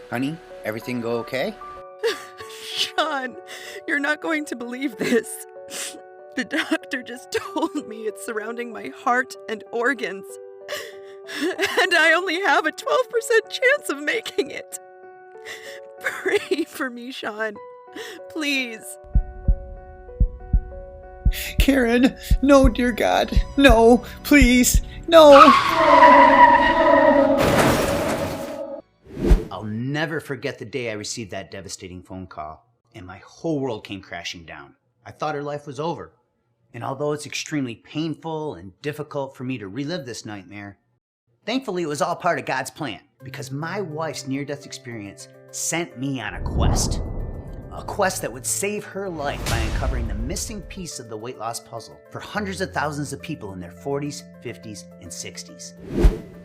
Honey, everything go okay? Sean, you're not going to believe this. The doctor just told me it's surrounding my heart and organs. And I only have a 12% chance of making it. Pray for me, Sean. Please. Karen, no, dear God. No, please, no. I'll never forget the day I received that devastating phone call, and my whole world came crashing down. I thought her life was over. And although it's extremely painful and difficult for me to relive this nightmare, thankfully it was all part of God's plan, because my wife's near-death experience sent me on a quest. A quest that would save her life by uncovering the missing piece of the weight loss puzzle for hundreds of thousands of people in their 40s, 50s, and 60s.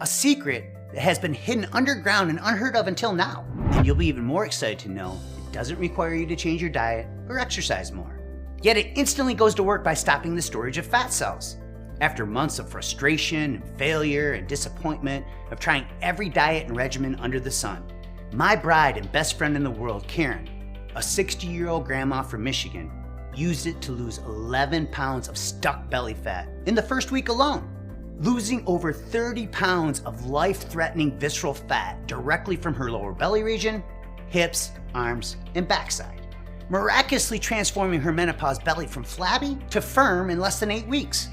A secret that has been hidden underground and unheard of until now. And you'll be even more excited to know it doesn't require you to change your diet or exercise more. Yet it instantly goes to work by stopping the storage of fat cells. After months of frustration, and failure, and disappointment of trying every diet and regimen under the sun, my bride and best friend in the world, Karen, a 60-year-old grandma from Michigan, used it to lose 11 pounds of stuck belly fat in the first week alone, losing over 30 pounds of life-threatening visceral fat directly from her lower belly region, hips, arms, and backside, miraculously transforming her menopause belly from flabby to firm in less than 8 weeks,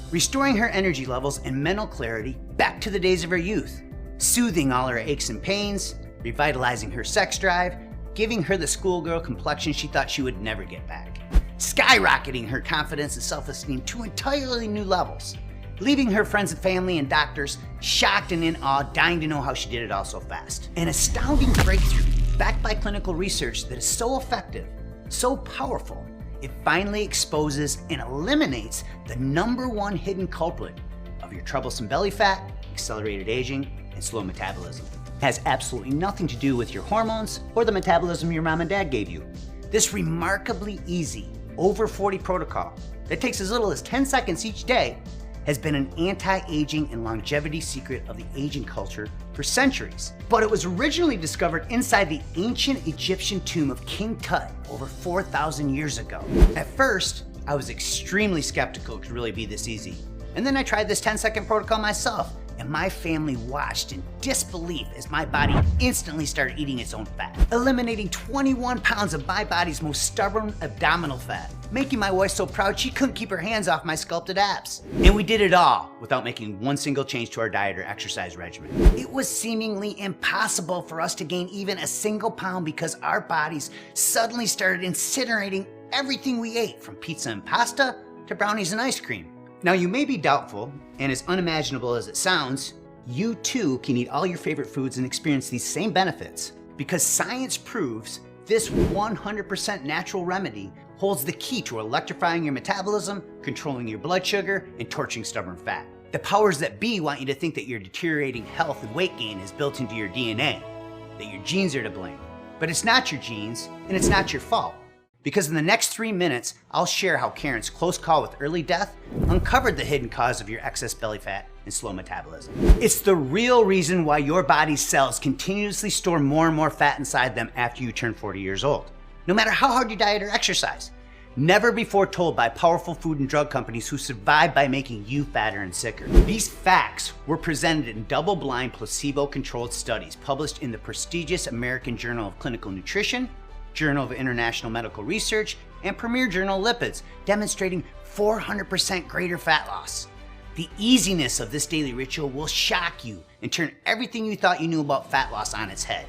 restoring her energy levels and mental clarity back to the days of her youth, soothing all her aches and pains, revitalizing her sex drive, giving her the schoolgirl complexion she thought she would never get back, skyrocketing her confidence and self-esteem to entirely new levels, leaving her friends and family and doctors shocked and in awe, dying to know how she did it all so fast. An astounding breakthrough backed by clinical research that is so effective, so powerful, it finally exposes and eliminates the #1 hidden culprit of your troublesome belly fat, accelerated aging, and slow metabolism. It has absolutely nothing to do with your hormones or the metabolism your mom and dad gave you. This remarkably easy, over 40 protocol that takes as little as 10 seconds each day has been an anti-aging and longevity secret of the aging culture for centuries. But it was originally discovered inside the ancient Egyptian tomb of King Tut over 4,000 years ago. At first, I was extremely skeptical it could really be this easy. And then I tried this 10-second protocol myself, and my family watched in disbelief as my body instantly started eating its own fat, eliminating 21 pounds of my body's most stubborn abdominal fat, making my wife so proud she couldn't keep her hands off my sculpted abs. And we did it all without making one single change to our diet or exercise regimen. It was seemingly impossible for us to gain even a single pound because our bodies suddenly started incinerating everything we ate, from pizza and pasta to brownies and ice cream. Now you may be doubtful, and as unimaginable as it sounds, you too can eat all your favorite foods and experience these same benefits, because science proves this 100% natural remedy holds the key to electrifying your metabolism, controlling your blood sugar, and torching stubborn fat. The powers that be want you to think that your deteriorating health and weight gain is built into your DNA, that your genes are to blame. But it's not your genes, and it's not your fault. Because in the next 3 minutes, I'll share how Karen's close call with early death uncovered the hidden cause of your excess belly fat and slow metabolism. It's the real reason why your body's cells continuously store more and more fat inside them after you turn 40 years old, no matter how hard you diet or exercise. Never before told by powerful food and drug companies who survive by making you fatter and sicker. These facts were presented in double-blind, placebo-controlled studies published in the prestigious American Journal of Clinical Nutrition, Journal of International Medical Research, and premier journal Lipids, demonstrating 400% greater fat loss. The easiness of this daily ritual will shock you and turn everything you thought you knew about fat loss on its head.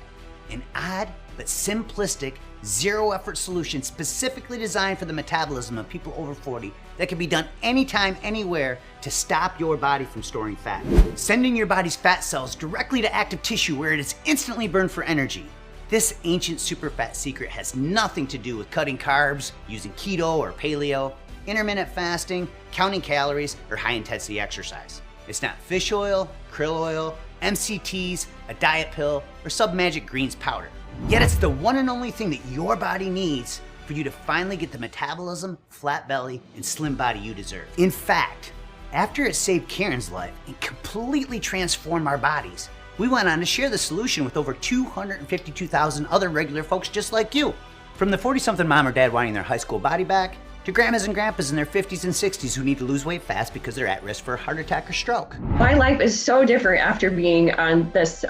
An odd but simplistic, zero-effort solution specifically designed for the metabolism of people over 40 that can be done anytime, anywhere to stop your body from storing fat, sending your body's fat cells directly to active tissue where it is instantly burned for energy. This ancient superfat secret has nothing to do with cutting carbs, using keto or paleo, intermittent fasting, counting calories, or high-intensity exercise. It's not fish oil, krill oil, MCTs, a diet pill, or Submagic Greens powder. Yet it's the one and only thing that your body needs for you to finally get the metabolism, flat belly, and slim body you deserve. In fact, After it saved Karen's life and completely transformed our bodies, we went on to share the solution with over 252,000 other regular folks just like you. From the 40-something mom or dad wanting their high school body back, to grandmas and grandpas in their 50s and 60s who need to lose weight fast because they're at risk for a heart attack or stroke. My life is so different after being on this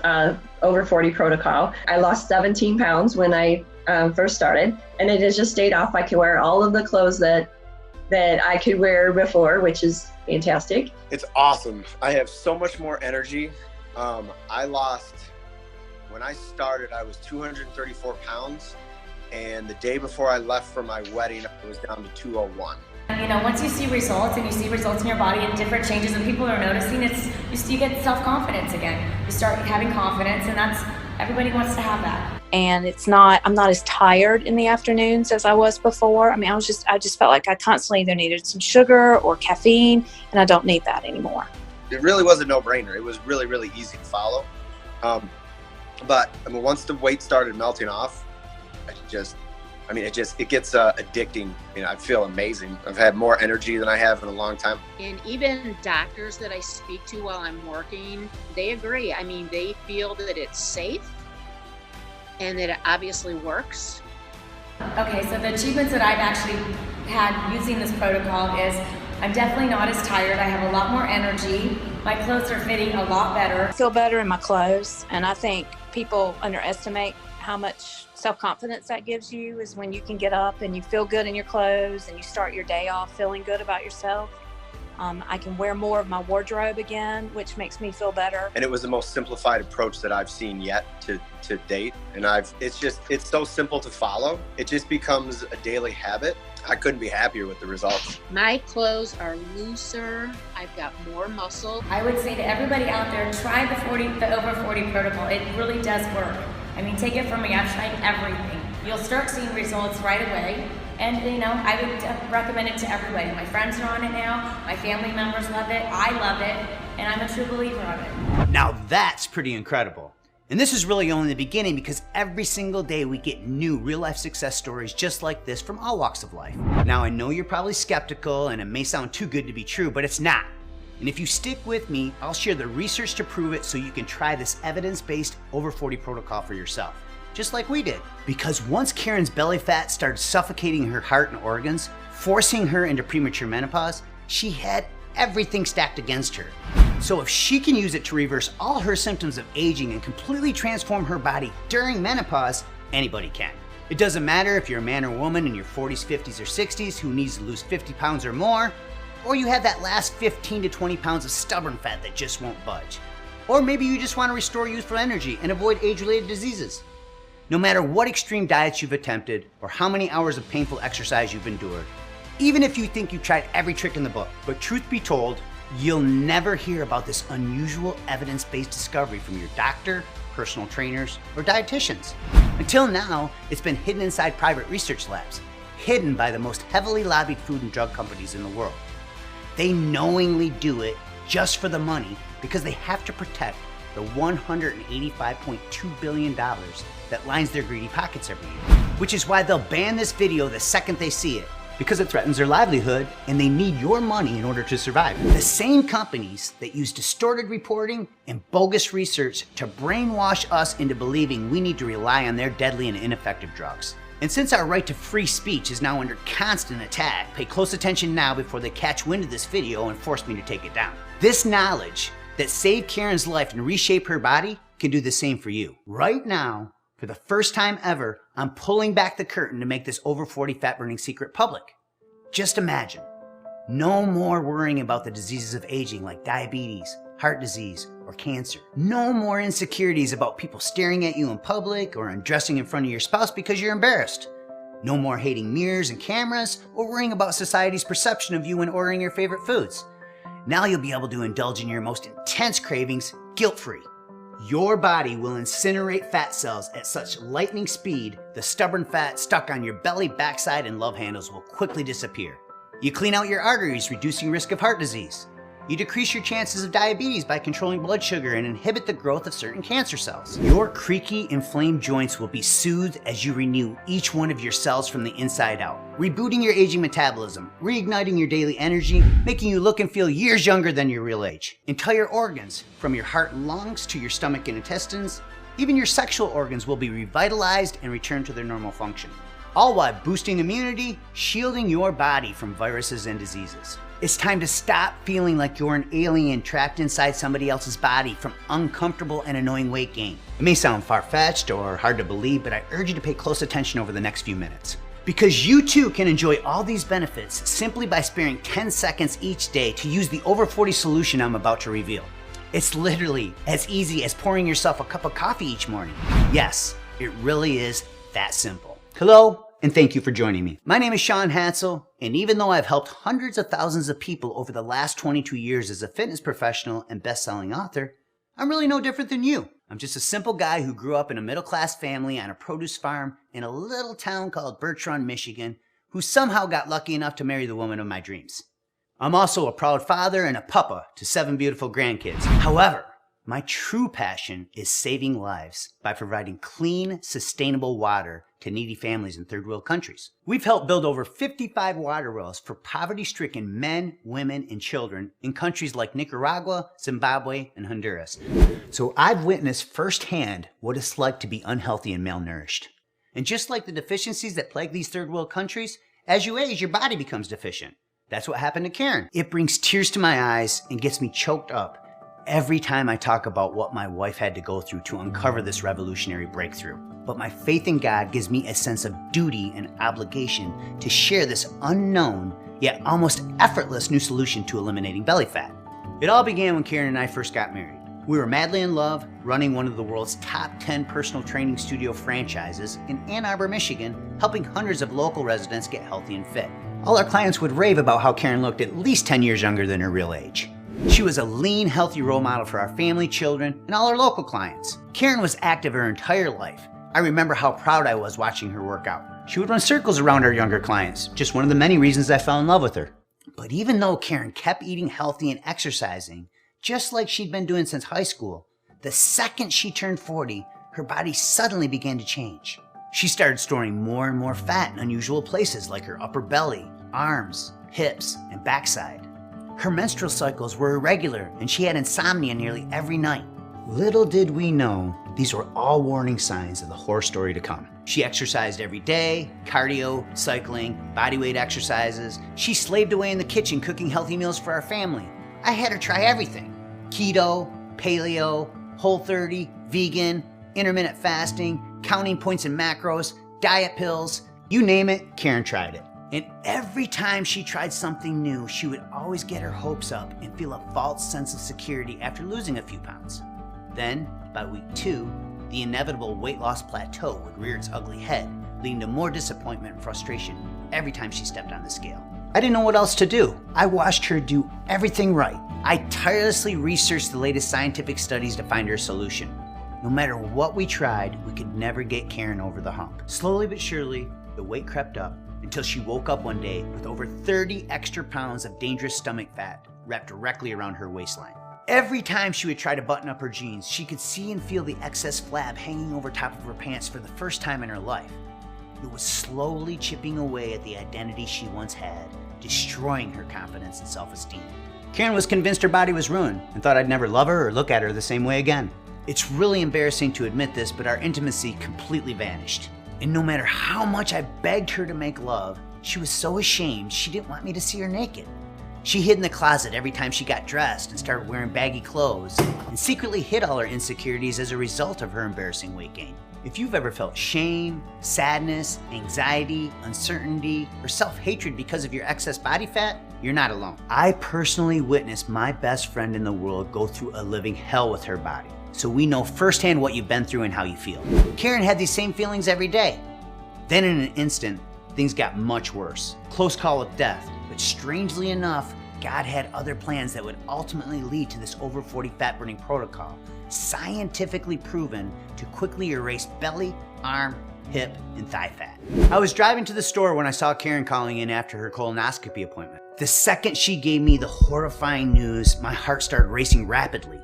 over 40 protocol. I lost 17 pounds when I first started, and it has just stayed off. I can wear all of the clothes that I could wear before, which is fantastic. It's awesome. I have so much more energy. When I started, I was 234 pounds. And the day before I left for my wedding, I was down to 201. You know, once you see results and you see results in your body and different changes and people are noticing, you get self-confidence again. You start having confidence, and everybody wants to have that. And I'm not as tired in the afternoons as I was before. I mean, I just felt like I constantly either needed some sugar or caffeine, and I don't need that anymore. It really was a no-brainer. It was really, really easy to follow. But I mean, once the weight started melting off, it gets addicting. I feel amazing. I've had more energy than I have in a long time. And even doctors that I speak to while I'm working, they agree. I mean, they feel that it's safe and that it obviously works. Okay, so the achievements that I've actually had using this protocol is I'm definitely not as tired. I have a lot more energy. My clothes are fitting a lot better. I feel better in my clothes, and I think people underestimate how much self-confidence that gives you is when you can get up and you feel good in your clothes and you start your day off feeling good about yourself. I can wear more of my wardrobe again, which makes me feel better. And it was the most simplified approach that I've seen yet to date. And it's so simple to follow. It just becomes a daily habit. I couldn't be happier with the results. My clothes are looser. I've got more muscle. I would say to everybody out there, try the over 40 protocol. It really does work. I mean, take it from me, I've tried everything. You'll start seeing results right away. And I would recommend it to everybody. My friends are on it now, my family members love it, I love it, and I'm a true believer of it. Now that's pretty incredible. And this is really only the beginning, because every single day we get new real-life success stories just like this from all walks of life. Now I know you're probably skeptical and it may sound too good to be true, but it's not. And if you stick with me, I'll share the research to prove it so you can try this evidence-based over 40 protocol for yourself, just like we did. Because once Karen's belly fat started suffocating her heart and organs, forcing her into premature menopause, she had everything stacked against her. So if she can use it to reverse all her symptoms of aging and completely transform her body during menopause, anybody can. It doesn't matter if you're a man or woman in your 40s, 50s, or 60s who needs to lose 50 pounds or more, or you have that last 15 to 20 pounds of stubborn fat that just won't budge. Or maybe you just want to restore youthful energy and avoid age-related diseases. No matter what extreme diets you've attempted or how many hours of painful exercise you've endured, even if you think you've tried every trick in the book, but truth be told, you'll never hear about this unusual evidence-based discovery from your doctor, personal trainers, or dietitians. Until now, it's been hidden inside private research labs, hidden by the most heavily lobbied food and drug companies in the world. They knowingly do it just for the money because they have to protect the $185.2 billion that lines their greedy pockets every year. Which is why they'll ban this video the second they see it, because it threatens their livelihood and they need your money in order to survive. The same companies that use distorted reporting and bogus research to brainwash us into believing we need to rely on their deadly and ineffective drugs. And since our right to free speech is now under constant attack, pay close attention now before they catch wind of this video and force me to take it down. This knowledge that saved Karen's life and reshaped her body can do the same for you. Right now, for the first time ever, I'm pulling back the curtain to make this over 40 fat burning secret public. Just imagine, no more worrying about the diseases of aging like diabetes, heart disease, or cancer. No more insecurities about people staring at you in public or undressing in front of your spouse because you're embarrassed. No more hating mirrors and cameras or worrying about society's perception of you when ordering your favorite foods. Now you'll be able to indulge in your most intense cravings guilt-free. Your body will incinerate fat cells at such lightning speed, the stubborn fat stuck on your belly, backside, and love handles will quickly disappear. You clean out your arteries, reducing risk of heart disease. You decrease your chances of diabetes by controlling blood sugar and inhibit the growth of certain cancer cells. Your creaky, inflamed joints will be soothed as you renew each one of your cells from the inside out, rebooting your aging metabolism, reigniting your daily energy, making you look and feel years younger than your real age. Entire organs, from your heart and lungs to your stomach and intestines, even your sexual organs will be revitalized and return to their normal function. All while boosting immunity, shielding your body from viruses and diseases. It's time to stop feeling like you're an alien trapped inside somebody else's body from uncomfortable and annoying weight gain. It may sound far-fetched or hard to believe, but I urge you to pay close attention over the next few minutes. Because you too can enjoy all these benefits simply by sparing 10 seconds each day to use the Over 40 solution I'm about to reveal. It's literally as easy as pouring yourself a cup of coffee each morning. Yes, it really is that simple. Hello, and thank you for joining me. My name is Sean Hansel, and even though I've helped hundreds of thousands of people over the last 22 years as a fitness professional and best-selling author, I'm really no different than you. I'm just a simple guy who grew up in a middle-class family on a produce farm in a little town called Birch Run, Michigan, who somehow got lucky enough to marry the woman of my dreams. I'm also a proud father and a papa to 7 beautiful grandkids. However, my true passion is saving lives by providing clean, sustainable water to needy families in third world countries. We've helped build over 55 water wells for poverty-stricken men, women, and children in countries like Nicaragua, Zimbabwe, and Honduras. So I've witnessed firsthand what it's like to be unhealthy and malnourished. And just like the deficiencies that plague these third world countries, as you age, your body becomes deficient. That's what happened to Karen. It brings tears to my eyes and gets me choked up every time I talk about what my wife had to go through to uncover this revolutionary breakthrough. But my faith in God gives me a sense of duty and obligation to share this unknown, yet almost effortless new solution to eliminating belly fat. It all began when Karen and I first got married. We were madly in love, running one of the world's top 10 personal training studio franchises in Ann Arbor, Michigan, helping hundreds of local residents get healthy and fit. All our clients would rave about how Karen looked at least 10 years younger than her real age. She was a lean, healthy role model for our family, children, and all our local clients. Karen was active her entire life. I remember how proud I was watching her work out. She would run circles around our younger clients, just one of the many reasons I fell in love with her. But even though Karen kept eating healthy and exercising, just like she'd been doing since high school, the second she turned 40, her body suddenly began to change. She started storing more and more fat in unusual places like her upper belly, arms, hips, and backside. Her menstrual cycles were irregular and she had insomnia nearly every night. Little did we know, these were all warning signs of the horror story to come. She exercised every day, cardio, cycling, bodyweight exercises. She slaved away in the kitchen cooking healthy meals for our family. I had her try everything. Keto, paleo, Whole30, vegan, intermittent fasting, counting points and macros, diet pills, you name it, Karen tried it. And every time she tried something new, she would always get her hopes up and feel a false sense of security after losing a few pounds. Then, by week 2, the inevitable weight loss plateau would rear its ugly head, leading to more disappointment and frustration every time she stepped on the scale. I didn't know what else to do. I watched her do everything right. I tirelessly researched the latest scientific studies to find her a solution. No matter what we tried, we could never get Karen over the hump. Slowly but surely, the weight crept up until she woke up one day with over 30 extra pounds of dangerous stomach fat wrapped directly around her waistline. Every time she would try to button up her jeans, she could see and feel the excess flab hanging over top of her pants for the first time in her life. It was slowly chipping away at the identity she once had, destroying her confidence and self-esteem. Karen was convinced her body was ruined and thought I'd never love her or look at her the same way again. It's really embarrassing to admit this, but our intimacy completely vanished. And no matter how much I begged her to make love, she was so ashamed she didn't want me to see her naked. She hid in the closet every time she got dressed and started wearing baggy clothes, and secretly hid all her insecurities as a result of her embarrassing weight gain. If you've ever felt shame, sadness, anxiety, uncertainty, or self-hatred because of your excess body fat, you're not alone. I personally witnessed my best friend in the world go through a living hell with her body, so we know firsthand what you've been through and how you feel. Karen had these same feelings every day. Then in an instant, things got much worse. Close call with death, but strangely enough, God had other plans that would ultimately lead to this over 40 fat burning protocol, scientifically proven to quickly erase belly, arm, hip, and thigh fat. I was driving to the store when I saw Karen calling in after her colonoscopy appointment. The second she gave me the horrifying news, my heart started racing rapidly.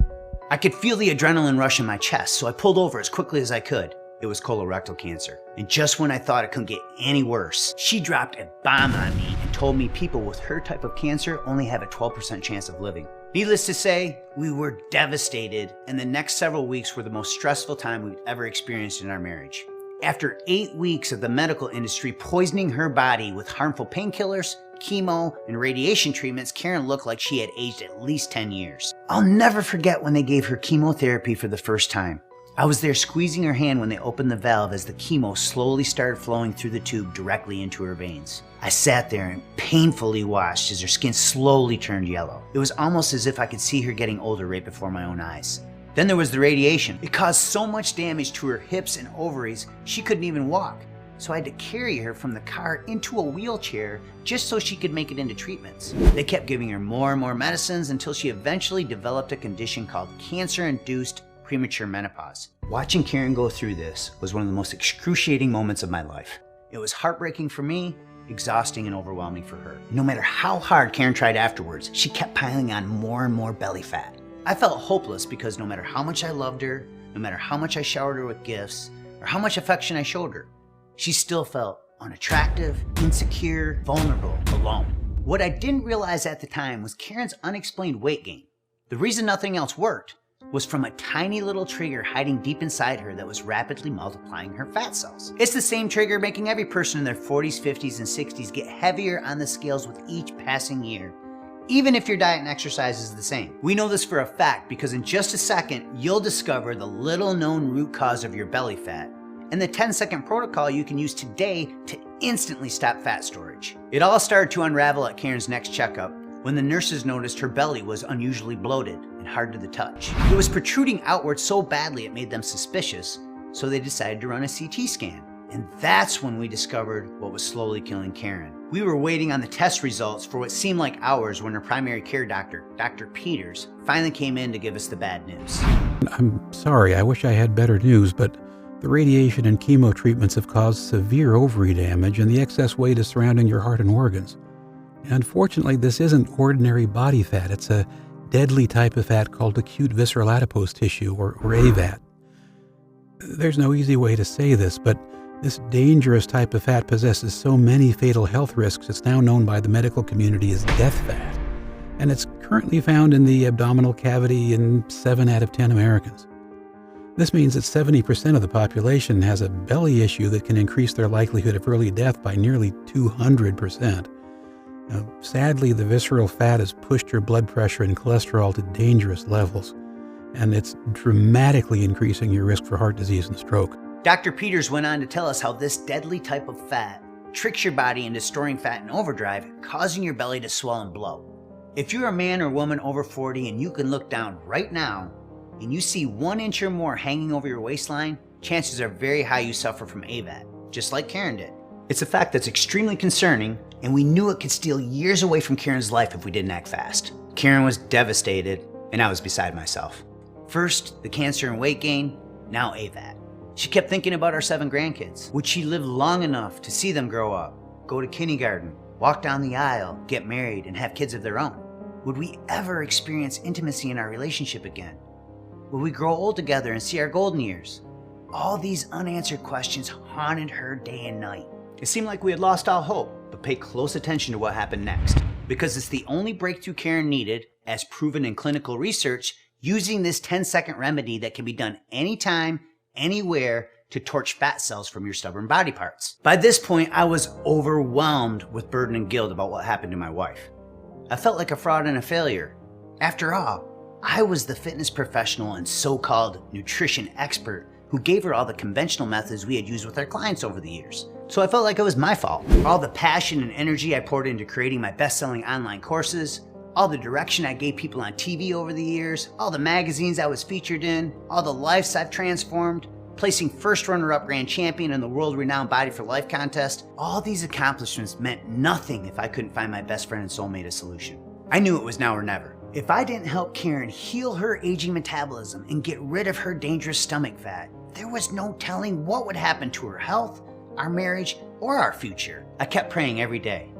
I could feel the adrenaline rush in my chest, so I pulled over as quickly as I could. It was colorectal cancer. And just when I thought it couldn't get any worse, she dropped a bomb on me and told me people with her type of cancer only have a 12% chance of living. Needless to say, we were devastated, and the next several weeks were the most stressful time we've ever experienced in our marriage. After 8 weeks of the medical industry poisoning her body with harmful painkillers, chemo, and radiation treatments, Karen looked like she had aged at least 10 years. I'll never forget when they gave her chemotherapy for the first time. I was there squeezing her hand when they opened the valve as the chemo slowly started flowing through the tube directly into her veins. I sat there and painfully watched as her skin slowly turned yellow. It was almost as if I could see her getting older right before my own eyes. Then there was the radiation. It caused so much damage to her hips and ovaries, she couldn't even walk. So I had to carry her from the car into a wheelchair just so she could make it into treatments. They kept giving her more and more medicines until she eventually developed a condition called cancer-induced premature menopause. Watching Karen go through this was one of the most excruciating moments of my life. It was heartbreaking for me, exhausting and overwhelming for her. No matter how hard Karen tried afterwards, she kept piling on more and more belly fat. I felt hopeless because no matter how much I loved her, no matter how much I showered her with gifts, or how much affection I showed her, she still felt unattractive, insecure, vulnerable, alone. What I didn't realize at the time was Karen's unexplained weight gain. The reason nothing else worked was from a tiny little trigger hiding deep inside her that was rapidly multiplying her fat cells. It's the same trigger making every person in their 40s, 50s, and 60s get heavier on the scales with each passing year, even if your diet and exercise is the same. We know this for a fact because in just a second, you'll discover the little known root cause of your belly fat and the 10-second protocol you can use today to instantly stop fat storage. It all started to unravel at Karen's next checkup when the nurses noticed her belly was unusually bloated and hard to the touch. It was protruding outward so badly it made them suspicious, so they decided to run a CT scan. And that's when we discovered what was slowly killing Karen. We were waiting on the test results for what seemed like hours when her primary care doctor, Dr. Peters, finally came in to give us the bad news. I'm sorry, I wish I had better news, but the radiation and chemo treatments have caused severe ovary damage and the excess weight is surrounding your heart and organs. Unfortunately, this isn't ordinary body fat. It's a deadly type of fat called acute visceral adipose tissue, or AVAT. There's no easy way to say this, but this dangerous type of fat possesses so many fatal health risks it's now known by the medical community as death fat. And it's currently found in the abdominal cavity in 7 out of 10 Americans. This means that 70% of the population has a belly issue that can increase their likelihood of early death by nearly 200%. Now, sadly, the visceral fat has pushed your blood pressure and cholesterol to dangerous levels, and it's dramatically increasing your risk for heart disease and stroke. Dr. Peters went on to tell us how this deadly type of fat tricks your body into storing fat in overdrive, causing your belly to swell and blow. If you're a man or woman over 40 and you can look down right now and you see 1 inch or more hanging over your waistline, chances are very high you suffer from AVAT, just like Karen did. It's a fact that's extremely concerning, and we knew it could steal years away from Karen's life if we didn't act fast. Karen was devastated, and I was beside myself. First, the cancer and weight gain, now AVAT. She kept thinking about our 7 grandkids. Would she live long enough to see them grow up, go to kindergarten, walk down the aisle, get married, and have kids of their own? Would we ever experience intimacy in our relationship again? Would we grow old together and see our golden years? All these unanswered questions haunted her day and night. It seemed like we had lost all hope, but pay close attention to what happened next, because it's the only breakthrough Karen needed, as proven in clinical research, using this 10-second remedy that can be done anytime, anywhere, to torch fat cells from your stubborn body parts. By this point, I was overwhelmed with burden and guilt about what happened to my wife. I felt like a fraud and a failure. After all, I was the fitness professional and so-called nutrition expert who gave her all the conventional methods we had used with our clients over the years. So I felt like it was my fault. All the passion and energy I poured into creating my best-selling online courses, all the direction I gave people on TV over the years, all the magazines I was featured in, all the lives I've transformed, placing first runner-up grand champion in the world-renowned Body for Life contest, all these accomplishments meant nothing if I couldn't find my best friend and soulmate a solution. I knew it was now or never. If I didn't help Karen heal her aging metabolism and get rid of her dangerous stomach fat, there was no telling what would happen to her health, our marriage, or our future. I kept praying every day,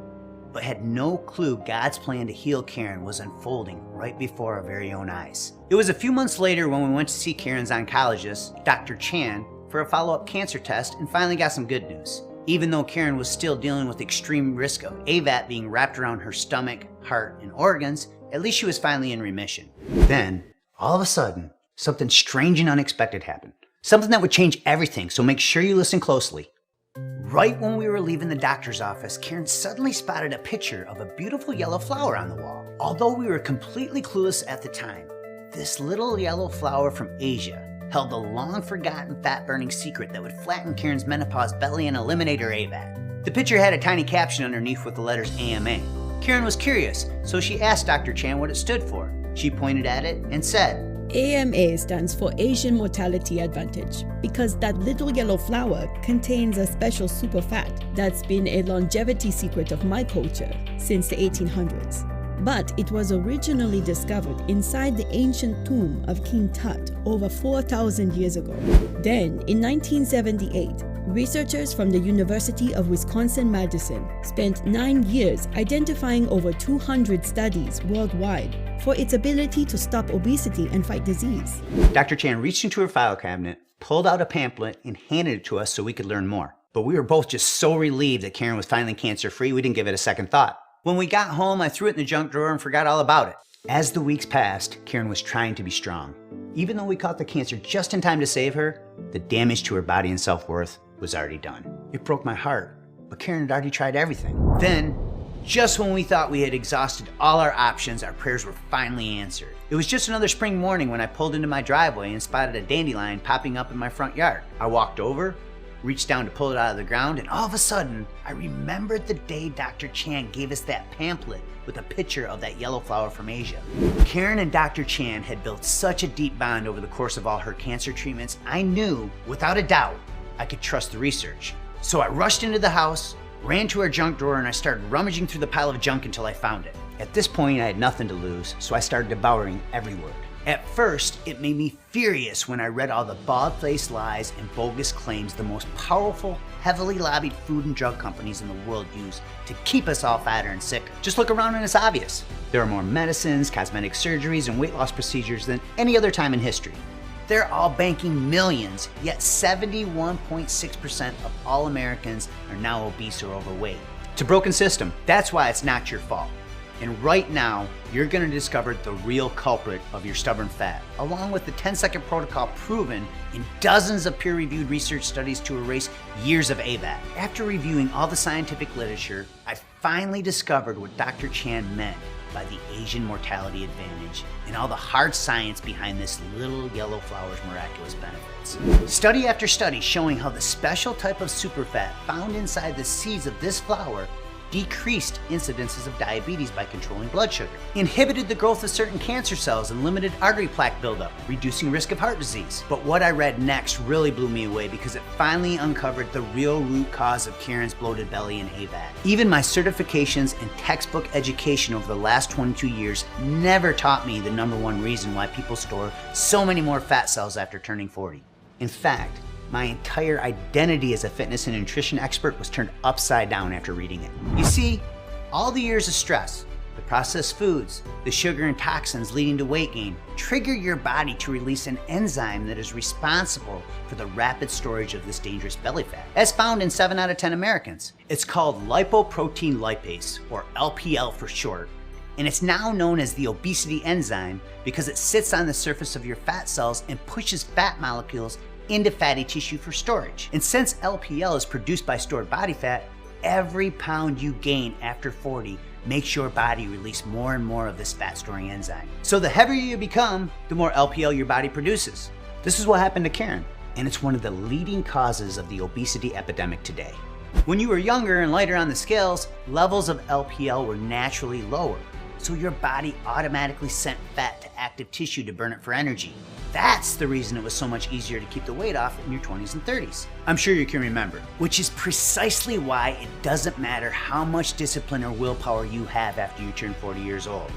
but had no clue God's plan to heal Karen was unfolding right before our very own eyes. It was a few months later when we went to see Karen's oncologist, Dr. Chan, for a follow-up cancer test and finally got some good news. Even though Karen was still dealing with extreme risk of AVAT being wrapped around her stomach, heart, and organs, at least she was finally in remission. Then, all of a sudden, something strange and unexpected happened. Something that would change everything, so make sure you listen closely. Right when we were leaving the doctor's office, Karen suddenly spotted a picture of a beautiful yellow flower on the wall. Although we were completely clueless at the time, this little yellow flower from Asia held the long-forgotten fat-burning secret that would flatten Karen's menopause belly and eliminate her AVAT. The picture had a tiny caption underneath with the letters AMA. Karen was curious, so she asked Dr. Chan what it stood for. She pointed at it and said, AMA stands for Asian Mortality Advantage because that little yellow flower contains a special super fat that's been a longevity secret of my culture since the 1800s. But it was originally discovered inside the ancient tomb of King Tut over 4,000 years ago. Then, in 1978, researchers from the University of Wisconsin-Madison spent 9 years identifying over 200 studies worldwide for its ability to stop obesity and fight disease. Dr. Chan reached into her file cabinet, pulled out a pamphlet, and handed it to us so we could learn more. But we were both just so relieved that Karen was finally cancer-free, we didn't give it a second thought. When we got home, I threw it in the junk drawer and forgot all about it. As the weeks passed, Karen was trying to be strong. Even though we caught the cancer just in time to save her, the damage to her body and self-worth was already done. It broke my heart, but Karen had already tried everything. Then, just when we thought we had exhausted all our options, our prayers were finally answered. It was just another spring morning when I pulled into my driveway and spotted a dandelion popping up in my front yard. I walked over, reached down to pull it out of the ground, and all of a sudden, I remembered the day Dr. Chan gave us that pamphlet with a picture of that yellow flower from Asia. Karen and Dr. Chan had built such a deep bond over the course of all her cancer treatments, I knew, without a doubt, I could trust the research. So I rushed into the house, ran to our junk drawer, and I started rummaging through the pile of junk until I found it. At this point, I had nothing to lose, so I started devouring every word. At first, it made me furious when I read all the bald-faced lies and bogus claims the most powerful, heavily lobbied food and drug companies in the world use to keep us all fatter and sicker. Just look around and it's obvious. There are more medicines, cosmetic surgeries, and weight loss procedures than any other time in history. They're all banking millions, yet 71.6% of all Americans are now obese or overweight. It's a broken system. That's why it's not your fault. And right now, you're gonna discover the real culprit of your stubborn fat, along with the 10-second protocol proven in dozens of peer-reviewed research studies to erase years of AVAT. After reviewing all the scientific literature, I finally discovered what Dr. Chan meant by the Asian mortality advantage and all the hard science behind this little yellow flower's miraculous benefits. Study after study showing how the special type of superfat found inside the seeds of this flower decreased incidences of diabetes by controlling blood sugar, inhibited the growth of certain cancer cells and limited artery plaque buildup, reducing risk of heart disease. But what I read next really blew me away because it finally uncovered the real root cause of Karen's bloated belly and AVAT. Even my certifications and textbook education over the last 22 years never taught me the #1 reason why people store so many more fat cells after turning 40. In fact, my entire identity as a fitness and nutrition expert was turned upside down after reading it. You see, all the years of stress, the processed foods, the sugar and toxins leading to weight gain, trigger your body to release an enzyme that is responsible for the rapid storage of this dangerous belly fat, as found in 7 out of 10 Americans. It's called lipoprotein lipase, or LPL for short, and it's now known as the obesity enzyme because it sits on the surface of your fat cells and pushes fat molecules into fatty tissue for storage. And since LPL is produced by stored body fat, every pound you gain after 40 makes your body release more and more of this fat storing enzyme. So the heavier you become, the more LPL your body produces. This is what happened to Karen, and it's one of the leading causes of the obesity epidemic today. When you were younger and lighter on the scales, levels of LPL were naturally lower, so your body automatically sent fat to active tissue to burn it for energy. That's the reason it was so much easier to keep the weight off in your 20s and 30s. I'm sure you can remember, which is precisely why it doesn't matter how much discipline or willpower you have after you turn 40 years old.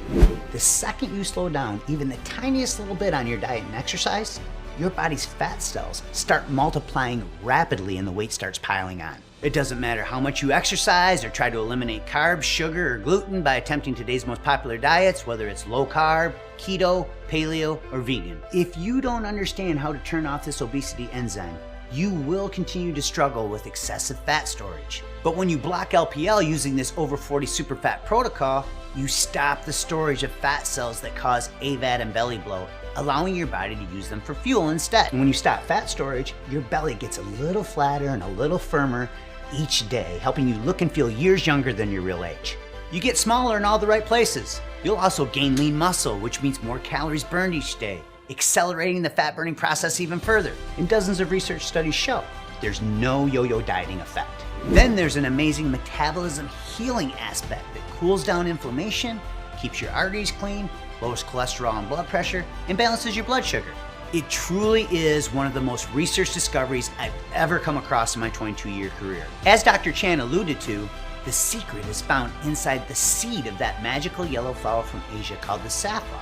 The second you slow down even the tiniest little bit on your diet and exercise, your body's fat cells start multiplying rapidly and the weight starts piling on. It doesn't matter how much you exercise or try to eliminate carbs, sugar, or gluten by attempting today's most popular diets, whether it's low carb, keto, paleo, or vegan. If you don't understand how to turn off this obesity enzyme, you will continue to struggle with excessive fat storage. But when you block LPL using this over 40 super fat protocol, you stop the storage of fat cells that cause AVAT and belly bloat, allowing your body to use them for fuel instead. And when you stop fat storage, your belly gets a little flatter and a little firmer each day, helping you look and feel years younger than your real age. You get smaller in all the right places. You'll also gain lean muscle, which means more calories burned each day, accelerating the fat burning process even further. And dozens of research studies show there's no yo-yo dieting effect. Then there's an amazing metabolism healing aspect that cools down inflammation, keeps your arteries clean, lowers cholesterol and blood pressure, and balances your blood sugar. It truly is one of the most researched discoveries I've ever come across in my 22-year career. As Dr. Chan alluded to, the secret is found inside the seed of that magical yellow flower from Asia called the safflower,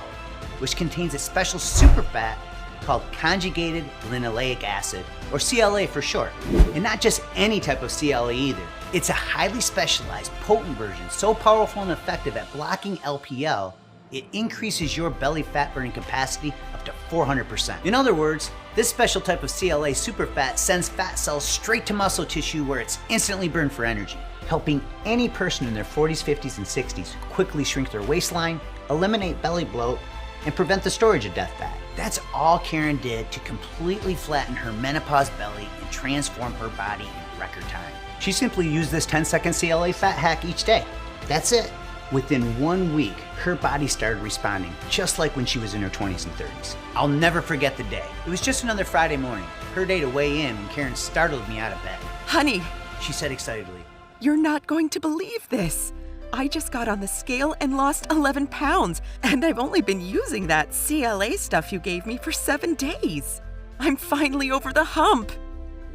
which contains a special superfat called conjugated linoleic acid, or CLA for short. And not just any type of CLA either. It's a highly specialized, potent version, so powerful and effective at blocking LPL, it increases your belly fat burning capacity up to 400%. In other words, this special type of CLA superfat sends fat cells straight to muscle tissue where it's instantly burned for energy, helping any person in their 40s, 50s, and 60s quickly shrink their waistline, eliminate belly bloat, and prevent the storage of death fat. That's all Karen did to completely flatten her menopause belly and transform her body in record time. She simply used this 10-second CLA fat hack each day. That's it. Within 1 week, her body started responding, just like when she was in her 20s and 30s. I'll never forget the day. It was just another Friday morning, her day to weigh in when Karen startled me out of bed. Honey, She said excitedly, you're not going to believe this. I just got on the scale and lost 11 pounds, and I've only been using that CLA stuff you gave me for 7 days. I'm finally over the hump.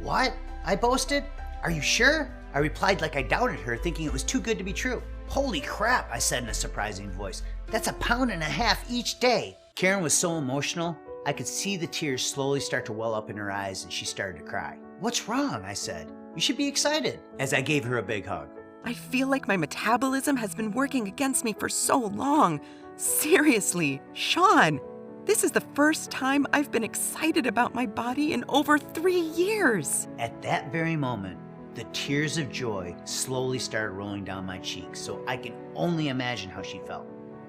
"What?" I boasted. "Are you sure?" I replied like I doubted her, thinking it was too good to be true. "Holy crap," I said in a surprising voice. "That's 1.5 pounds each day." Karen was so emotional, I could see the tears slowly start to well up in her eyes and she started to cry. "What's wrong?" I said. "You should be excited," as I gave her a big hug. I feel like my metabolism has been working against me for so long. Seriously, Sean, this is the first time I've been excited about my body in over 3 years. At that very moment, the tears of joy slowly started rolling down my cheeks, so I can only imagine how she felt.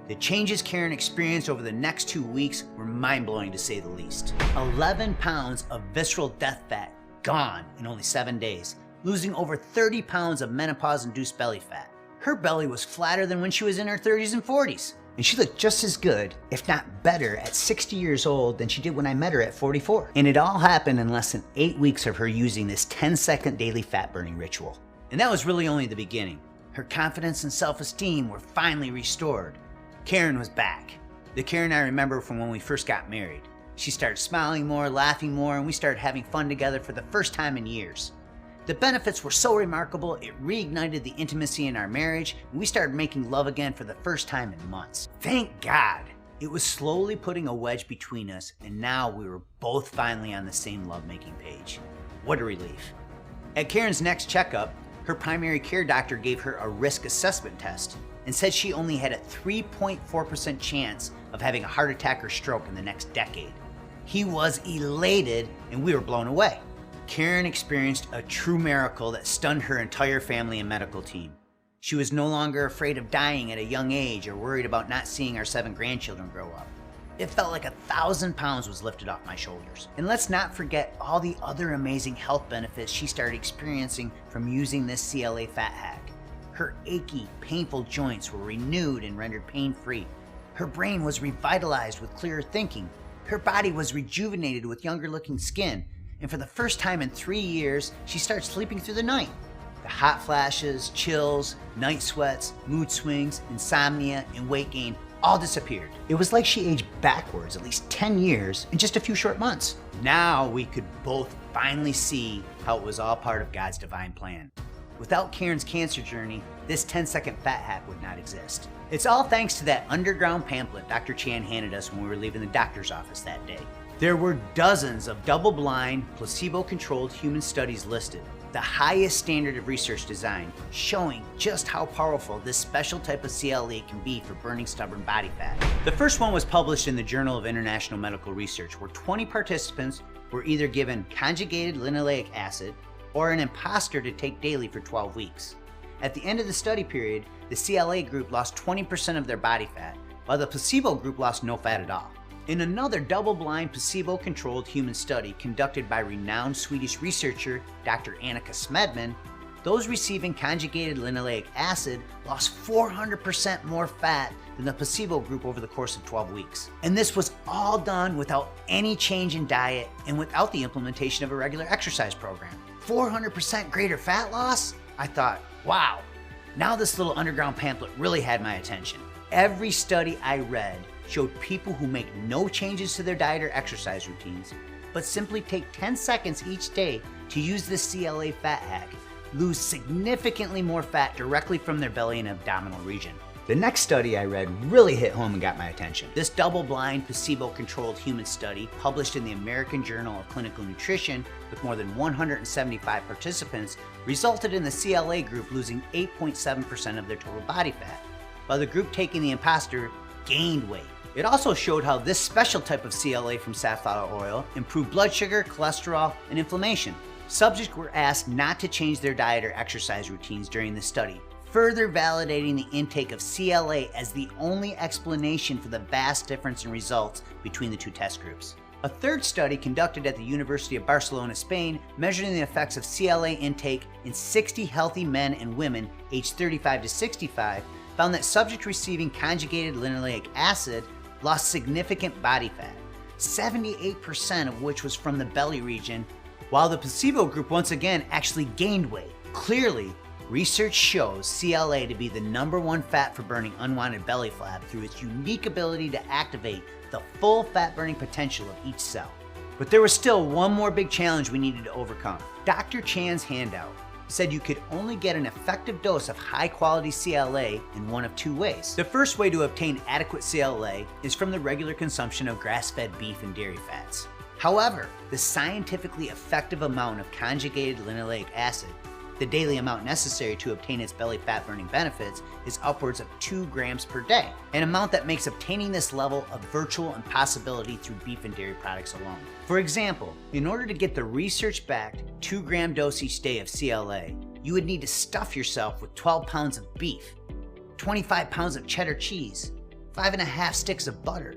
The changes Karen experienced over the next 2 weeks were mind-blowing to say the least. 11 pounds of visceral death fat gone in only 7 days, losing over 30 pounds of menopause-induced belly fat. Her belly was flatter than when she was in her 30s and 40s, and she looked just as good, if not better, at 60 years old than she did when I met her at 44. And it all happened in less than 8 weeks of her using this 10-second daily fat-burning ritual. And that was really only the beginning. Her confidence and self-esteem were finally restored. Karen was back. The Karen I remember from when we first got married. She started smiling more, laughing more, and we started having fun together for the first time in years. The benefits were so remarkable, it reignited the intimacy in our marriage, and we started making love again for the first time in months. Thank God! It was slowly putting a wedge between us, and now we were both finally on the same lovemaking page. What a relief. At Karen's next checkup, her primary care doctor gave her a risk assessment test and said she only had a 3.4% chance of having a heart attack or stroke in the next decade. He was elated, and we were blown away. Karen experienced a true miracle that stunned her entire family and medical team. She was no longer afraid of dying at a young age or worried about not seeing our 7 grandchildren grow up. It felt like 1,000 pounds was lifted off my shoulders. And let's not forget all the other amazing health benefits she started experiencing from using this CLA fat hack. Her achy, painful joints were renewed and rendered pain-free. Her brain was revitalized with clearer thinking. Her body was rejuvenated with younger-looking skin. And for the first time in 3 years, she started sleeping through the night. The hot flashes, chills, night sweats, mood swings, insomnia, and weight gain all disappeared. It was like she aged backwards at least 10 years in just a few short months. Now we could both finally see how it was all part of God's divine plan. Without Karen's cancer journey, this 10-second fat hack would not exist. It's all thanks to that underground pamphlet Dr. Chan handed us when we were leaving the doctor's office that day. There were dozens of double-blind, placebo-controlled human studies listed, the highest standard of research design, showing just how powerful this special type of CLA can be for burning stubborn body fat. The first one was published in the Journal of International Medical Research, where 20 participants were either given conjugated linoleic acid or an imposter to take daily for 12 weeks. At the end of the study period, the CLA group lost 20% of their body fat, while the placebo group lost no fat at all. In another double-blind, placebo-controlled human study conducted by renowned Swedish researcher Dr. Annika Smedman, those receiving conjugated linoleic acid lost 400% more fat than the placebo group over the course of 12 weeks. And this was all done without any change in diet and without the implementation of a regular exercise program. 400% greater fat loss? I thought, wow, now this little underground pamphlet really had my attention. Every study I read showed people who make no changes to their diet or exercise routines, but simply take 10 seconds each day to use this CLA fat hack, lose significantly more fat directly from their belly and abdominal region. The next study I read really hit home and got my attention. This double-blind, placebo-controlled human study, published in the American Journal of Clinical Nutrition with more than 175 participants, resulted in the CLA group losing 8.7% of their total body fat, while the group taking the imposter gained weight. It also showed how this special type of CLA from safflower oil improved blood sugar, cholesterol, and inflammation. Subjects were asked not to change their diet or exercise routines during the study, further validating the intake of CLA as the only explanation for the vast difference in results between the two test groups. A third study conducted at the University of Barcelona, Spain, measuring the effects of CLA intake in 60 healthy men and women aged 35 to 65, found that subjects receiving conjugated linoleic acid lost significant body fat, 78% of which was from the belly region, while the placebo group once again actually gained weight. Clearly, research shows CLA to be the #1 fat for burning unwanted belly flab through its unique ability to activate the full fat burning potential of each cell. But there was still one more big challenge we needed to overcome. Dr. Chan's handout said you could only get an effective dose of high-quality CLA in one of two ways. The first way to obtain adequate CLA is from the regular consumption of grass-fed beef and dairy fats. However, the scientifically effective amount of conjugated linoleic acid, the daily amount necessary to obtain its belly fat-burning benefits, is upwards of 2 grams per day, an amount that makes obtaining this level a virtual impossibility through beef and dairy products alone. For example, in order to get the research-backed 2-gram dose each day of CLA, you would need to stuff yourself with 12 pounds of beef, 25 pounds of cheddar cheese, 5.5 sticks of butter,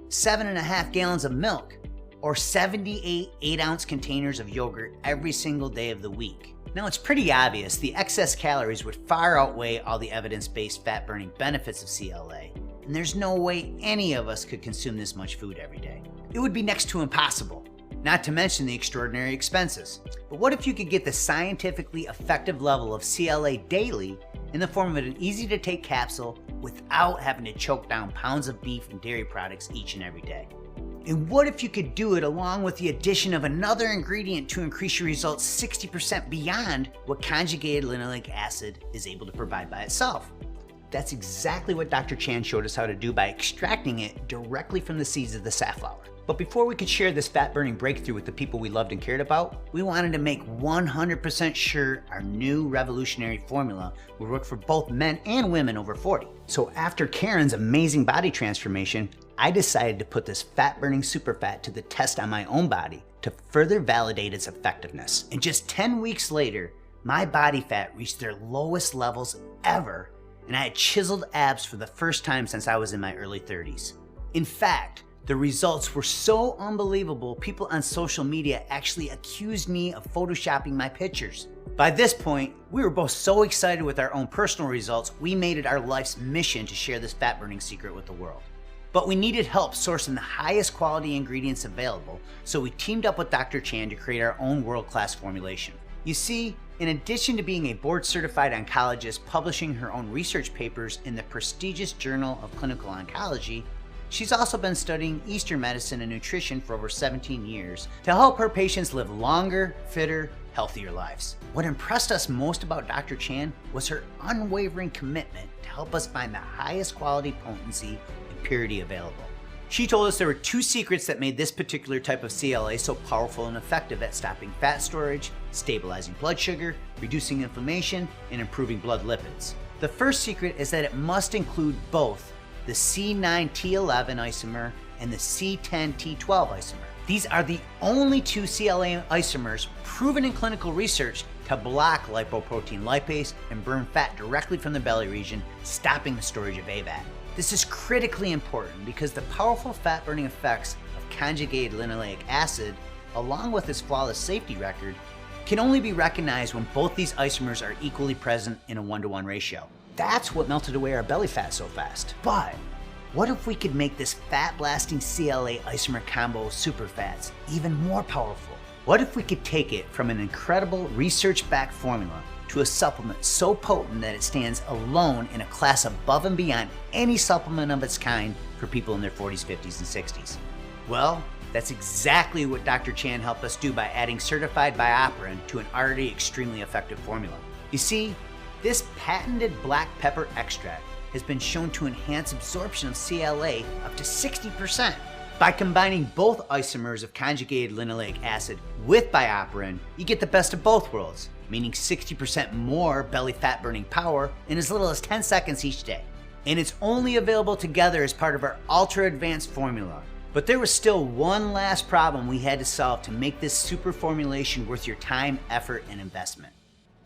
7.5 gallons of milk, or 78 8-ounce containers of yogurt every single day of the week. Now, it's pretty obvious the excess calories would far outweigh all the evidence-based fat-burning benefits of CLA, and there's no way any of us could consume this much food every day. It would be next to impossible, not to mention the extraordinary expenses. But what if you could get the scientifically effective level of CLA daily in the form of an easy-to-take capsule without having to choke down pounds of beef and dairy products each and every day? And what if you could do it along with the addition of another ingredient to increase your results 60% beyond what conjugated linoleic acid is able to provide by itself? That's exactly what Dr. Chan showed us how to do by extracting it directly from the seeds of the safflower. But before we could share this fat-burning breakthrough with the people we loved and cared about, we wanted to make 100% sure our new revolutionary formula would work for both men and women over 40. So after Karen's amazing body transformation, I decided to put this fat-burning superfat to the test on my own body to further validate its effectiveness. And just 10 weeks later, my body fat reached their lowest levels ever, and I had chiseled abs for the first time since I was in my early 30s. In fact, the results were so unbelievable, people on social media actually accused me of photoshopping my pictures. By this point, we were both so excited with our own personal results, we made it our life's mission to share this fat-burning secret with the world. But we needed help sourcing the highest quality ingredients available, so we teamed up with Dr. Chan to create our own world-class formulation. You see, in addition to being a board-certified oncologist publishing her own research papers in the prestigious Journal of Clinical Oncology, she's also been studying Eastern medicine and nutrition for over 17 years to help her patients live longer, fitter, healthier lives. What impressed us most about Dr. Chan was her unwavering commitment to help us find the highest quality potency and purity available. She told us there were 2 secrets that made this particular type of CLA so powerful and effective at stopping fat storage, stabilizing blood sugar, reducing inflammation, and improving blood lipids. The first secret is that it must include both the C9T11 isomer and the C10T12 isomer. These are the only 2 CLA isomers proven in clinical research to block lipoprotein lipase and burn fat directly from the belly region, stopping the storage of AVAT. This is critically important because the powerful fat-burning effects of conjugated linoleic acid, along with its flawless safety record, can only be recognized when both these isomers are equally present in a 1-to-1 ratio. That's what melted away our belly fat so fast. But what if we could make this fat-blasting CLA isomer combo of superfats even more powerful? What if we could take it from an incredible research-backed formula to a supplement so potent that it stands alone in a class above and beyond any supplement of its kind for people in their 40s, 50s, and 60s? Well, that's exactly what Dr. Chan helped us do by adding certified BioPerine to an already extremely effective formula. You see, this patented black pepper extract has been shown to enhance absorption of CLA up to 60%. By combining both isomers of conjugated linoleic acid with BioPerine, you get the best of both worlds, meaning 60% more belly fat burning power in as little as 10 seconds each day. And it's only available together as part of our ultra advanced formula. But there was still one last problem we had to solve to make this super formulation worth your time, effort, and investment.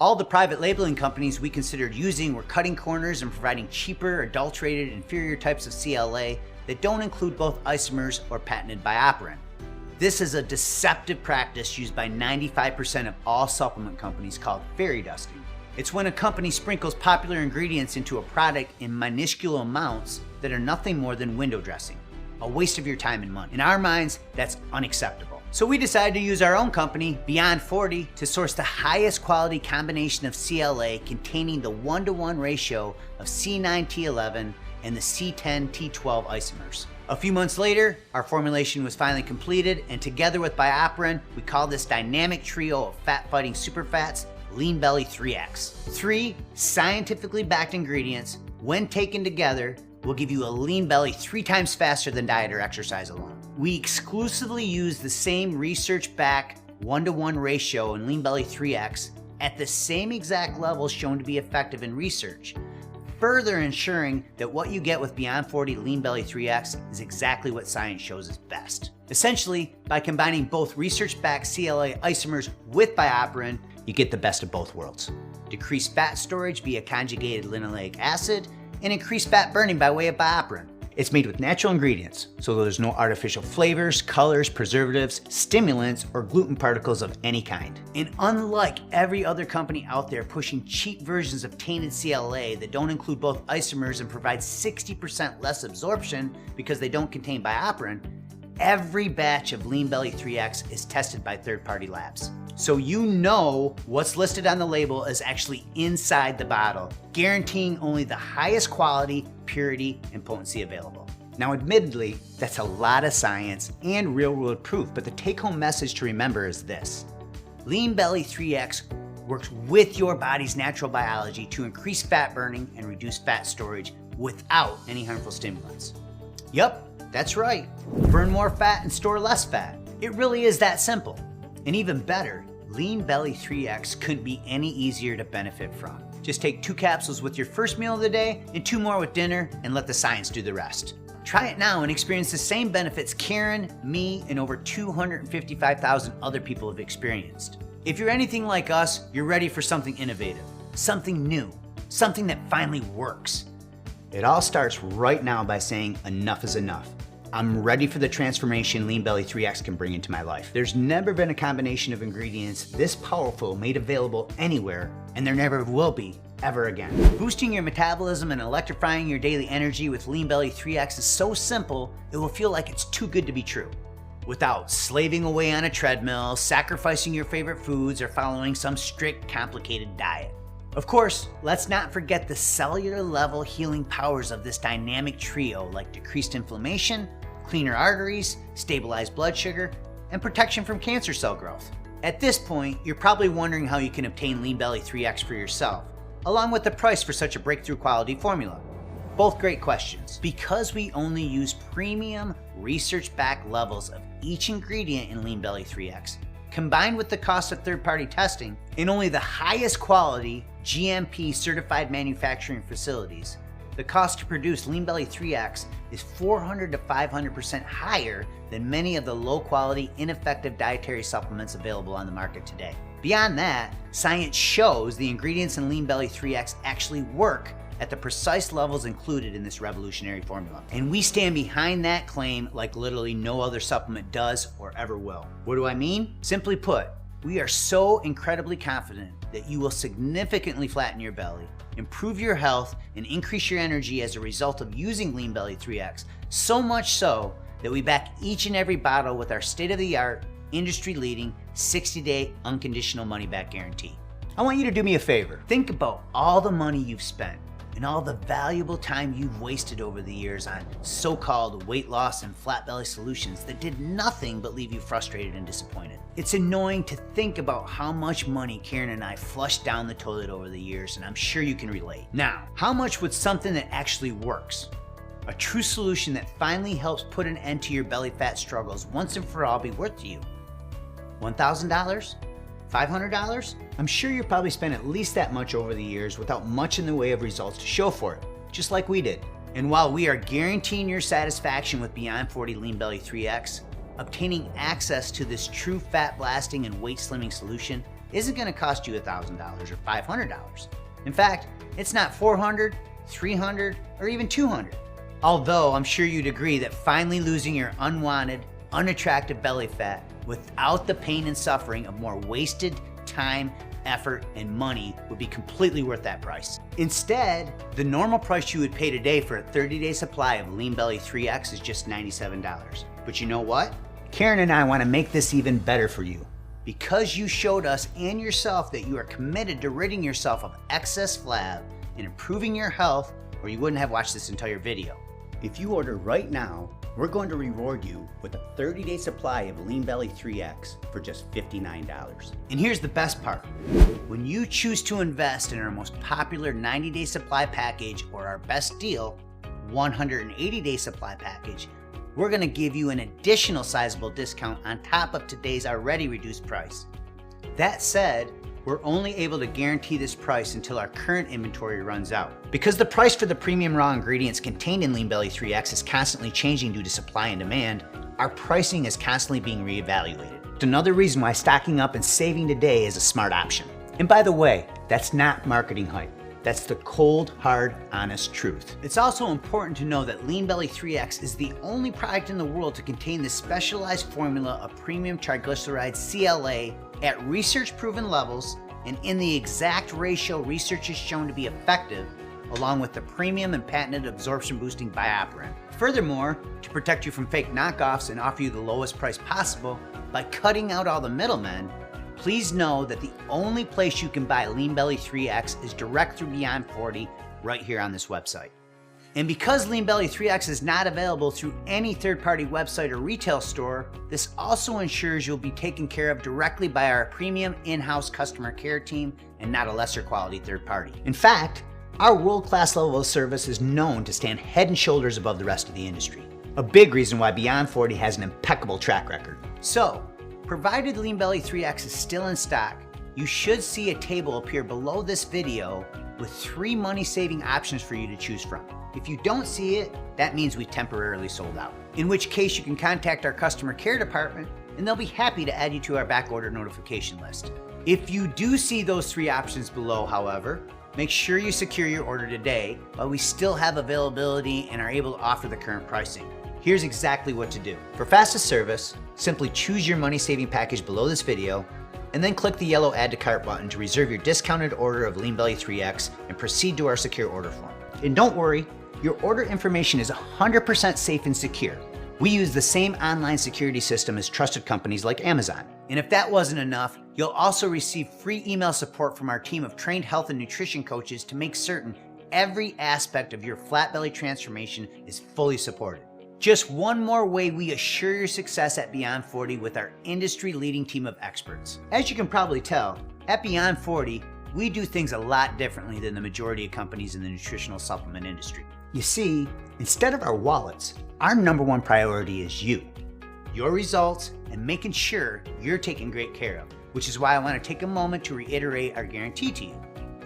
All the private labeling companies we considered using were cutting corners and providing cheaper, adulterated, inferior types of CLA that don't include both isomers or patented BioPerine. This is a deceptive practice used by 95% of all supplement companies called fairy dusting. It's when a company sprinkles popular ingredients into a product in minuscule amounts that are nothing more than window dressing, a waste of your time and money. In our minds, that's unacceptable. So we decided to use our own company, Beyond 40, to source the highest quality combination of CLA containing the 1-to-1 ratio of C9T11 and the C10T12 isomers. A few months later, our formulation was finally completed, and together with BioPerine, we call this dynamic trio of fat-fighting superfats Lean Belly 3X. 3 scientifically backed ingredients, when taken together, will give you a lean belly 3 times faster than diet or exercise alone. We exclusively use the same research-backed 1-to-1 ratio in Lean Belly 3X at the same exact levels shown to be effective in research, further ensuring that what you get with Beyond 40 Lean Belly 3X is exactly what science shows is best. Essentially, by combining both research-backed CLA isomers with BioPerine, you get the best of both worlds. Decreased fat storage via conjugated linoleic acid, and increased fat burning by way of BioPerine. It's made with natural ingredients, so there's no artificial flavors, colors, preservatives, stimulants, or gluten particles of any kind. And unlike every other company out there pushing cheap versions of tainted CLA that don't include both isomers and provide 60% less absorption because they don't contain BioPerine, every batch of Lean Belly 3X is tested by third-party labs. So you know what's listed on the label is actually inside the bottle, guaranteeing only the highest quality, purity, and potency available. Now admittedly, that's a lot of science and real-world proof, but the take-home message to remember is this. Lean Belly 3X works with your body's natural biology to increase fat burning and reduce fat storage without any harmful stimulants. Yup, that's right. Burn more fat and store less fat. It really is that simple. And even better, Lean Belly 3X couldn't be any easier to benefit from. Just take 2 capsules with your first meal of the day and 2 more with dinner, and let the science do the rest. Try it now and experience the same benefits Karen, me, and over 255,000 other people have experienced. If you're anything like us, you're ready for something innovative, something new, something that finally works. It all starts right now by saying enough is enough. I'm ready for the transformation Lean Belly 3X can bring into my life. There's never been a combination of ingredients this powerful made available anywhere, and there never will be ever again. Boosting your metabolism and electrifying your daily energy with Lean Belly 3X is so simple, it will feel like it's too good to be true. Without slaving away on a treadmill, sacrificing your favorite foods, or following some strict, complicated diet. Of course, let's not forget the cellular level healing powers of this dynamic trio, like decreased inflammation, cleaner arteries, stabilized blood sugar, and protection from cancer cell growth. At this point, you're probably wondering how you can obtain Lean Belly 3X for yourself, along with the price for such a breakthrough quality formula. Both great questions. Because we only use premium research-backed levels of each ingredient in Lean Belly 3X, combined with the cost of third-party testing in only the highest quality GMP certified manufacturing facilities, the cost to produce Lean Belly 3X is 400 to 500% higher than many of the low-quality, ineffective dietary supplements available on the market today. Beyond that, science shows the ingredients in Lean Belly 3X actually work at the precise levels included in this revolutionary formula. And we stand behind that claim like literally no other supplement does or ever will. What do I mean? Simply put, we are so incredibly confident that you will significantly flatten your belly, improve your health, and increase your energy as a result of using Lean Belly 3X, so much so that we back each and every bottle with our state-of-the-art, industry-leading 60-day unconditional money-back guarantee. I want you to do me a favor. Think about all the money you've spent and all the valuable time you've wasted over the years on so-called weight loss and flat belly solutions that did nothing but leave you frustrated and disappointed. It's annoying to think about how much money Karen and I flushed down the toilet over the years, and I'm sure you can relate. Now, how much would something that actually works, a true solution that finally helps put an end to your belly fat struggles once and for all, be worth to you? $1,000? $500? I'm sure you've probably spent at least that much over the years without much in the way of results to show for it, just like we did. And while we are guaranteeing your satisfaction with Beyond 40 Lean Belly 3X, obtaining access to this true fat blasting and weight slimming solution isn't going to cost you $1,000 or $500. In fact, it's not $400, $300, or even $200. Although I'm sure you'd agree that finally losing your unwanted, unattractive belly fat without the pain and suffering of more wasted time, effort, and money would be completely worth that price. Instead, the normal price you would pay today for a 30-day supply of Lean Belly 3X is just $97. But you know what? Karen and I want to make this even better for you. Because you showed us and yourself that you are committed to ridding yourself of excess flab and improving your health, or you wouldn't have watched this entire video. If you order right now, we're going to reward you with a 30-day supply of Lean Belly 3X for just $59. And here's the best part. When you choose to invest in our most popular 90-day supply package or our best deal, 180-day supply package, we're going to give you an additional sizable discount on top of today's already reduced price. That said, we're only able to guarantee this price until our current inventory runs out. Because the price for the premium raw ingredients contained in Lean Belly 3X is constantly changing due to supply and demand, our pricing is constantly being reevaluated. It's another reason why stocking up and saving today is a smart option. And by the way, that's not marketing hype. That's the cold, hard, honest truth. It's also important to know that Lean Belly 3X is the only product in the world to contain this specialized formula of premium triglyceride CLA at research-proven levels and in the exact ratio research has shown to be effective, along with the premium and patented absorption-boosting bioperine. Furthermore, to protect you from fake knockoffs and offer you the lowest price possible by cutting out all the middlemen, please know that the only place you can buy Lean Belly 3X is direct through Beyond 40 right here on this website. And because Lean Belly 3X is not available through any third-party website or retail store, this also ensures you'll be taken care of directly by our premium in-house customer care team and not a lesser quality third party. In fact, our world-class level of service is known to stand head and shoulders above the rest of the industry. A big reason why Beyond 40 has an impeccable track record. So, provided Lean Belly 3X is still in stock, you should see a table appear below this video with 3 money-saving options for you to choose from. If you don't see it, that means we temporarily sold out. In which case you can contact our customer care department and they'll be happy to add you to our backorder notification list. If you do see those 3 options below, however, make sure you secure your order today while we still have availability and are able to offer the current pricing. Here's exactly what to do. For fastest service, simply choose your money-saving package below this video and then click the yellow Add to Cart button to reserve your discounted order of Lean Belly 3X and proceed to our secure order form. And don't worry, your order information is 100% safe and secure. We use the same online security system as trusted companies like Amazon. And if that wasn't enough, you'll also receive free email support from our team of trained health and nutrition coaches to make certain every aspect of your flat belly transformation is fully supported. Just one more way we assure your success at Beyond 40 with our industry-leading team of experts. As you can probably tell, at Beyond 40, we do things a lot differently than the majority of companies in the nutritional supplement industry. You see, instead of our wallets, our number one priority is you, your results, and making sure you're taken great care of, which is why I want to take a moment to reiterate our guarantee to you.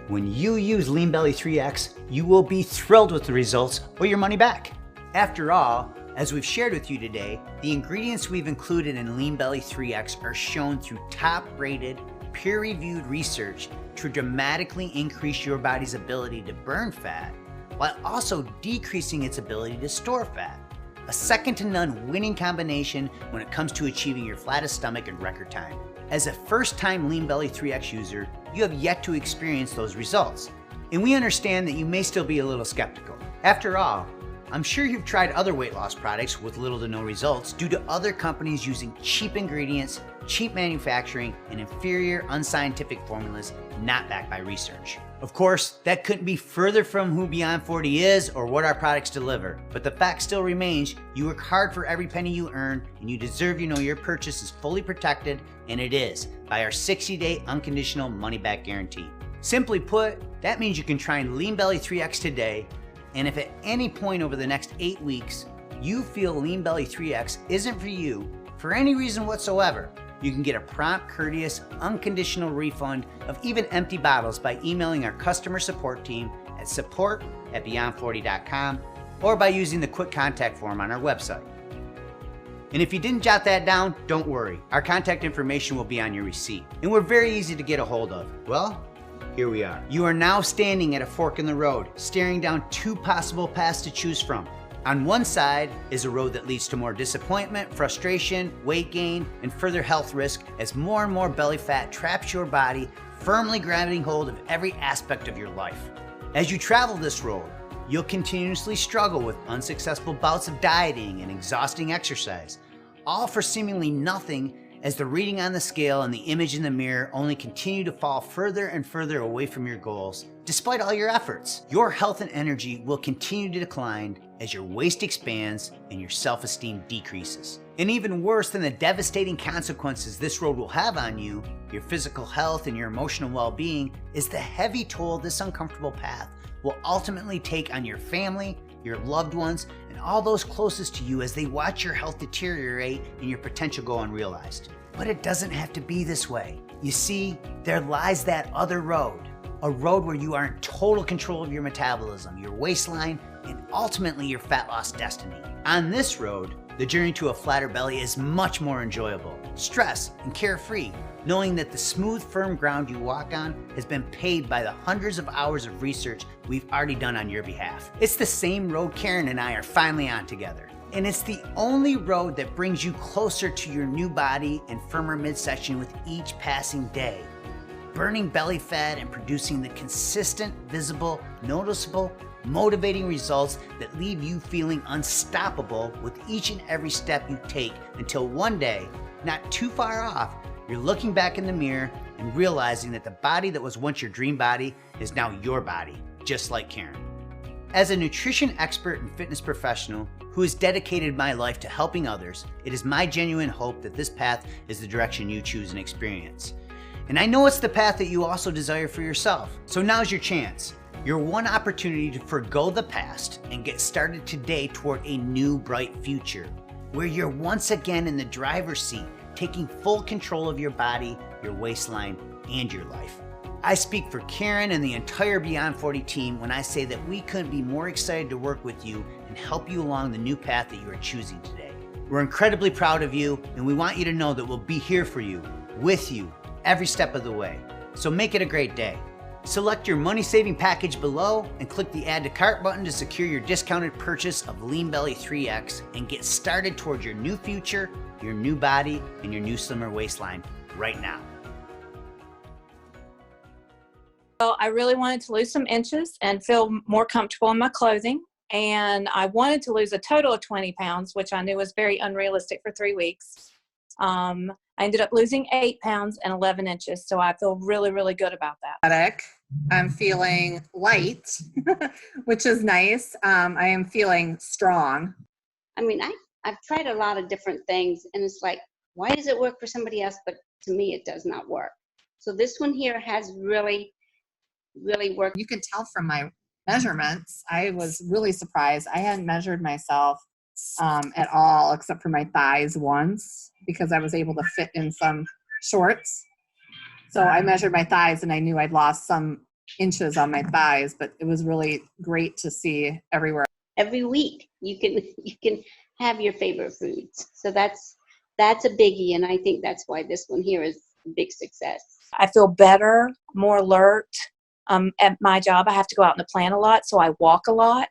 When you use Lean Belly 3X, you will be thrilled with the results or your money back. After all, as we've shared with you today, the ingredients we've included in Lean Belly 3X are shown through top-rated, peer-reviewed research to dramatically increase your body's ability to burn fat, while also decreasing its ability to store fat. A second-to-none winning combination when it comes to achieving your flattest stomach in record time. As a first-time Lean Belly 3X user, you have yet to experience those results, and we understand that you may still be a little skeptical. After all, I'm sure you've tried other weight loss products with little to no results due to other companies using cheap ingredients, cheap manufacturing, and inferior unscientific formulas not backed by research. Of course, that couldn't be further from who Beyond 40 is or what our products deliver, but the fact still remains, you work hard for every penny you earn, and you deserve to know your purchase is fully protected, and it is, by our 60-day unconditional money-back guarantee. Simply put, that means you can try Lean Belly 3X today, and if at any point over the next 8 weeks, you feel Lean Belly 3X isn't for you, for any reason whatsoever, you can get a prompt, courteous, unconditional refund of even empty bottles by emailing our customer support team at support@beyond40.com or by using the quick contact form on our website. And if you didn't jot that down, don't worry. Our contact information will be on your receipt, and we're very easy to get a hold of. Well, here we are. You are now standing at a fork in the road, staring down two possible paths to choose from. On one side is a road that leads to more disappointment, frustration, weight gain, and further health risk as more and more belly fat traps your body, firmly grabbing hold of every aspect of your life. As you travel this road, you'll continuously struggle with unsuccessful bouts of dieting and exhausting exercise, all for seemingly nothing as the reading on the scale and the image in the mirror only continue to fall further and further away from your goals. Despite all your efforts, your health and energy will continue to decline as your waist expands and your self-esteem decreases. And even worse than the devastating consequences this road will have on you, your physical health and your emotional well-being, is the heavy toll this uncomfortable path will ultimately take on your family, your loved ones, and all those closest to you as they watch your health deteriorate and your potential go unrealized. But it doesn't have to be this way. You see, there lies that other road, a road where you are in total control of your metabolism, your waistline, and ultimately your fat loss destiny. On this road, the journey to a flatter belly is much more enjoyable, stress, and carefree, knowing that the smooth, firm ground you walk on has been paid by the hundreds of hours of research we've already done on your behalf. It's the same road Karen and I are finally on together. And it's the only road that brings you closer to your new body and firmer midsection with each passing day. Burning belly fat and producing the consistent, visible, noticeable, motivating results that leave you feeling unstoppable with each and every step you take until one day, not too far off, you're looking back in the mirror and realizing that the body that was once your dream body is now your body, just like Karen. As a nutrition expert and fitness professional who has dedicated my life to helping others, it is my genuine hope that this path is the direction you choose and experience. And I know it's the path that you also desire for yourself. So now's your chance. Your one opportunity to forgo the past and get started today toward a new bright future, where you're once again in the driver's seat, taking full control of your body, your waistline, and your life. I speak for Karen and the entire Beyond 40 team when I say that we couldn't be more excited to work with you and help you along the new path that you are choosing today. We're incredibly proud of you, and we want you to know that we'll be here for you, with you, every step of the way. So make it a great day. Select your money-saving package below and click the Add to Cart button to secure your discounted purchase of Lean Belly 3X and get started towards your new future, your new body, and your new slimmer waistline right now. Well, I really wanted to lose some inches and feel more comfortable in my clothing. And I wanted to lose a total of 20 pounds, which I knew was very unrealistic for 3 weeks. I ended up losing 8 pounds and 11 inches. So I feel really, really good about that. I'm feeling light, which is nice. I am feeling strong. I mean, I've tried a lot of different things, and it's like, why does it work for somebody else, but to me it does not work? So this one here has really, really worked. You can tell from my measurements. I was really surprised. I hadn't measured myself at all, except for my thighs once, because I was able to fit in some shorts. So I measured my thighs and I knew I'd lost some inches on my thighs, but it was really great to see everywhere. Every week you can have your favorite foods. So that's a biggie, and I think that's why this one here is a big success. I feel better, more alert. At my job, I have to go out in the plant a lot, so I walk a lot.